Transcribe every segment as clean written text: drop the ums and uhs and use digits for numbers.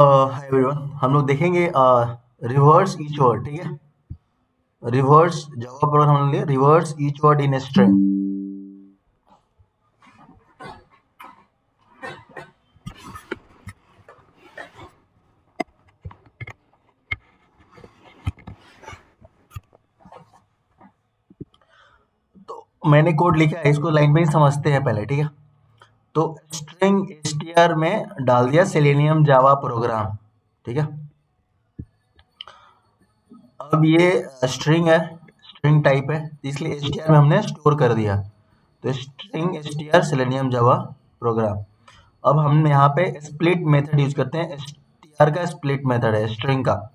Hi everyone, हम लोग देखेंगे रिवर्स ईच वर्ड। ठीक है, रिवर्स जावा प्रोग्राम हम लिए reverse each word in string. तो मैंने कोड लिखा है, इसको लाइन पे ही समझते हैं पहले। ठीक है, तो स्ट्रिंग str में डाल दिया सेलेनियम जावा प्रोग्राम। ठीक है, अब ये स्ट्रिंग है, स्ट्रिंग टाइप है, इसलिए str में हमने स्टोर कर दिया। तो string str selenium Java program. अब हम यहाँ पे स्प्लिट मेथड यूज करते हैं। str का स्प्लिट मेथड है स्ट्रिंग का।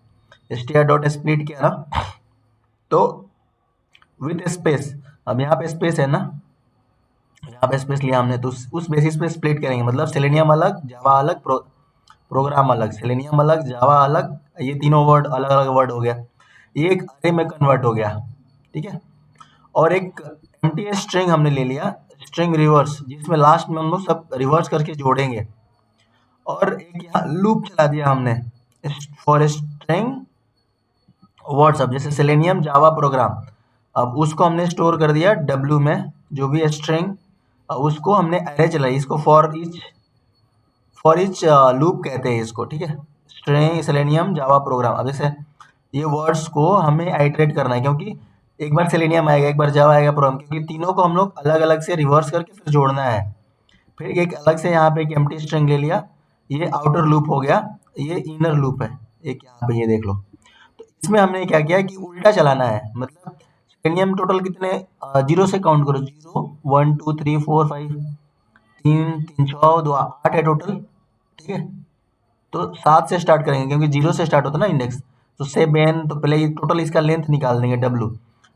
str डॉट स्प्लिट किया ना, तो विथ स्पेस, अब यहाँ पे स्पेस है ना, यहाँ पे स्पेस लिया हमने, तो उस बेसिस पे स्प्लिट करेंगे। मतलब सेलेनियम अलग, जावा अलग, प्रोग्राम अलग। सेलेनियम अलग, जावा अलग, ये तीनों वर्ड अलग अलग वर्ड हो गया। ये एक अरे में कन्वर्ट हो गया। ठीक है, और एक एम्प्टी स्ट्रिंग हमने ले लिया, स्ट्रिंग रिवर्स, जिसमें लास्ट में हम लोग सब रिवर्स करके जोड़ेंगे। और एक यहाँ लूप चला दिया हमने फॉर स्ट्रिंग वर्ड्स। अब जैसे सेलेनियम जावा प्रोग्राम, अब उसको हमने स्टोर कर दिया डब्ल्यू में, जो भी स्ट्रिंग, उसको हमने अरे चलाई, इसको फॉर इच लूप कहते हैं इसको। ठीक है, स्ट्रिंग सेलेनियम जावा प्रोग्राम। अब जैसे ये वर्ड्स को हमें आइटरेट करना है, क्योंकि एक बार सेलेनियम आएगा, एक बार जावा आएगा प्रोग्राम, क्योंकि तीनों को हम लोग अलग अलग से रिवर्स करके फिर जोड़ना है। फिर एक अलग से यहाँ पे एक एम्प्टी स्ट्रिंग ले लिया, ये आउटर लूप हो गया, ये इनर लूप है एक, यहाँ पे ये देख लो। तो इसमें हमने क्या किया कि उल्टा चलाना है। मतलब सेलेनियम टोटल कितने, जीरो से काउंट करो, 0 1 2 3 4 5, तीन तीन छः दो 8 है टोटल। ठीक है, तो 7 से स्टार्ट करेंगे, क्योंकि 0 से स्टार्ट होता है ना इंडेक्स। तो सेवन, तो पहले टोटल इसका लेंथ निकाल देंगे डब्लू।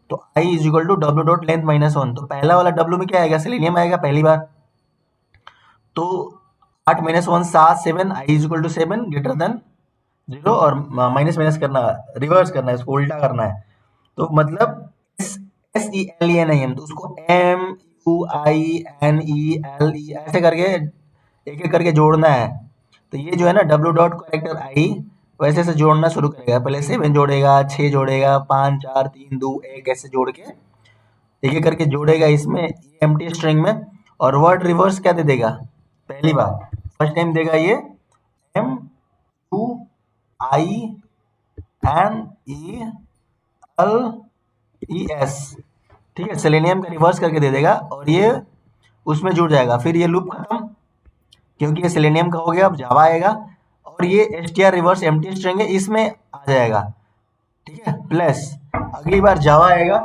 तो I is equal to W dot length -1। तो पहला वाला डब्लू में क्या आएगा, सेलेनियम आएगा पहली बार। तो 8 - 1 7, 7, i is equal to 7 greater than 0, और माइनस माइनस करना, रिवर्स करना है, इसको उल्टा करना है। तो मतलब SELENIM, तो उसको MUINELE ऐसे करके एक एक करके जोड़ना है। तो ये जो है ना, डब्ल्यू डॉट करेक्टर आई वैसे से जोड़ना शुरू करेगा। पहले 7 जोड़ेगा, 6 जोड़ेगा, 5 4 3 2 1 ऐसे जोड़ के एक एक करके जोड़ेगा इसमें, ये एम्प्टी स्ट्रिंग में। और वर्ड रिवर्स क्या दे देगा, पहली बार फर्स्ट टाइम देगा ये MUINELES। ठीक है, सेलेनियम का रिवर्स करके दे देगा, और ये उसमें जुड़ जाएगा। फिर ये लूप खत्म, क्योंकि ये सेलेनियम का हो गया। अब जावा आएगा, और ये str रिवर्स एम्प्टी स्ट्रिंग है, इसमें आ जाएगा। ठीक है, प्लस अगली बार जावा आएगा,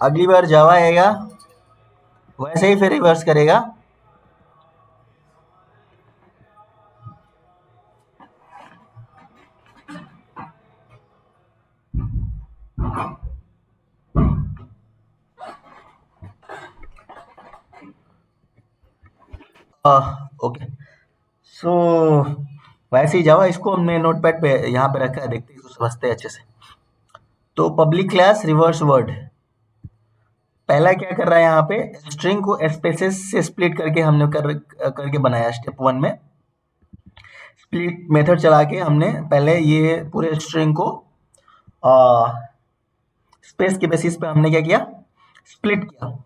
अगली बार जावा आएगा, वैसे ही फिर रिवर्स करेगा। ओके, सो वैसे ही जावा, इसको हमने नोटपैड पे यहाँ पे रखा है, देखते हैं इसको समझते हैं अच्छे से। तो पब्लिक क्लास रिवर्स वर्ड, पहला क्या कर रहा है, यहाँ पे स्ट्रिंग को स्पेसेस से स्प्लिट करके हमने करके बनाया। स्टेप 1 में स्प्लिट मेथड चला के हमने पहले ये पूरे स्ट्रिंग को स्पेस के बेसिस पे हमने क्या किया, स्प्लिट किया।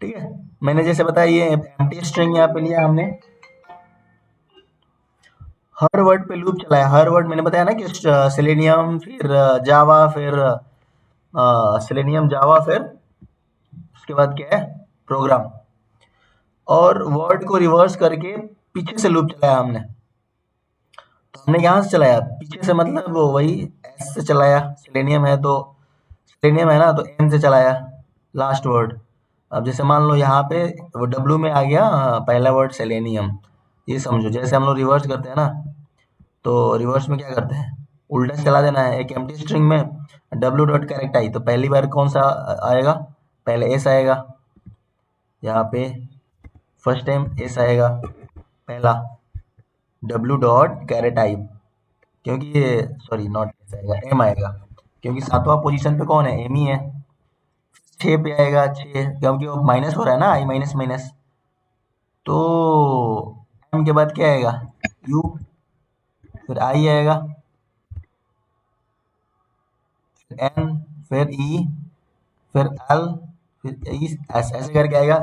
ठीक है, मैंने जैसे बताया, ये एम्प्टी स्ट्रिंग यहाँ पे लिया हमने, हर वर्ड पे लूप चलाया। हर वर्ड मैंने बताया ना कि सेलेनियम, फिर जावा, फिर सेलेनियम जावा, फिर उसके बाद क्या है, प्रोग्राम। और वर्ड को रिवर्स करके पीछे से लूप चलाया हमने। तो हमने यहाँ से चलाया पीछे से, मतलब वो वही एस से चलाया। सेलेनियम है तो, सेलेनियम है ना, तो एन से चलाया लास्ट वर्ड। अब जैसे मान लो यहाँ पे वो डब्ल्यू में आ गया पहला वर्ड सेलेनियम, ये समझो जैसे हम लोग रिवर्स करते हैं ना, तो रिवर्स में क्या करते हैं, उल्टा से चला देना है। एक एम्प्टी स्ट्रिंग में डब्ल्यू डॉट कैरेक्ट आई, तो पहली बार कौन सा आएगा, पहले एस आएगा। यहाँ पे फर्स्ट टाइम एस आएगा पहला, डब्ल्यू डॉट कैरेट आई, क्योंकि ये, सॉरी नॉट एस आएगा, एम आएगा, क्योंकि सातवां पोजीशन पे कौन है, एम ही है। 6 पे आएगा 6, क्योंकि वो माइनस हो रहा है ना, आई माइनस माइनस, तो एम के बाद क्या आएगा, यू, फिर आई आएगा, फिर एन, फिर ई, फिर एल, फिर ई, ऐसे करके आएगा।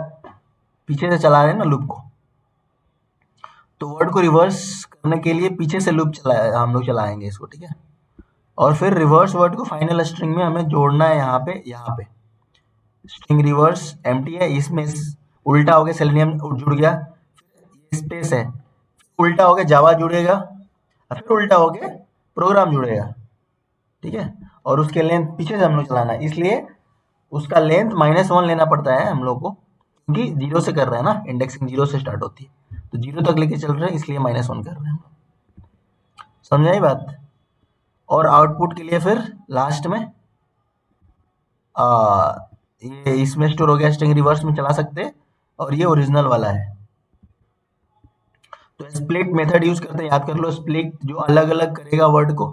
पीछे से चला रहे हैं ना लूप को, तो वर्ड को रिवर्स करने के लिए पीछे से लूप हम लोग चलाएंगे इसको, ठीक है। और फिर रिवर्स वर्ड को फाइनल स्ट्रिंग में हमें जोड़ना है, यहाँ पे स्ट्रिंग रिवर्स एम्प्टी है, इसमें उल्टा हो गया सेलेनियम जुड़ गया, ये स्पेस है, उल्टा हो गया जावा जुड़ेगा, और फिर उल्टा हो गया प्रोग्राम जुड़ेगा, ठीक है। और उसके लेंथ पीछे से हम लोग चलाना है, इसलिए उसका लेंथ -1 लेना पड़ता है हम लोग को, क्योंकि जीरो से कर रहे हैं ना, इंडेक्सिंग जीरो से स्टार्ट होती है, तो जीरो तक लेके चल रहे हैं, इसलिए -1 कर रहे हैं हम लोग। समझाई बात। और आउटपुट के लिए फिर लास्ट में ये इसमें स्टोर हो गया, स्ट्रिंग रिवर्स में चला सकते हैं, और ये ओरिजिनल वाला है। तो स्प्लिट मेथड यूज करते हैं, याद कर लो, स्प्लिट जो अलग अलग करेगा वर्ड को,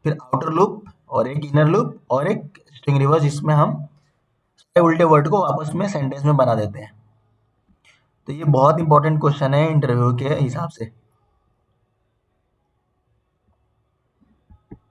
फिर आउटर लूप और एक इनर लूप और एक स्ट्रिंग रिवर्स, इसमें हम उल्टे वर्ड को आपस में सेंटेंस में बना देते हैं। तो ये बहुत इंपॉर्टेंट क्वेश्चन है इंटरव्यू के हिसाब से।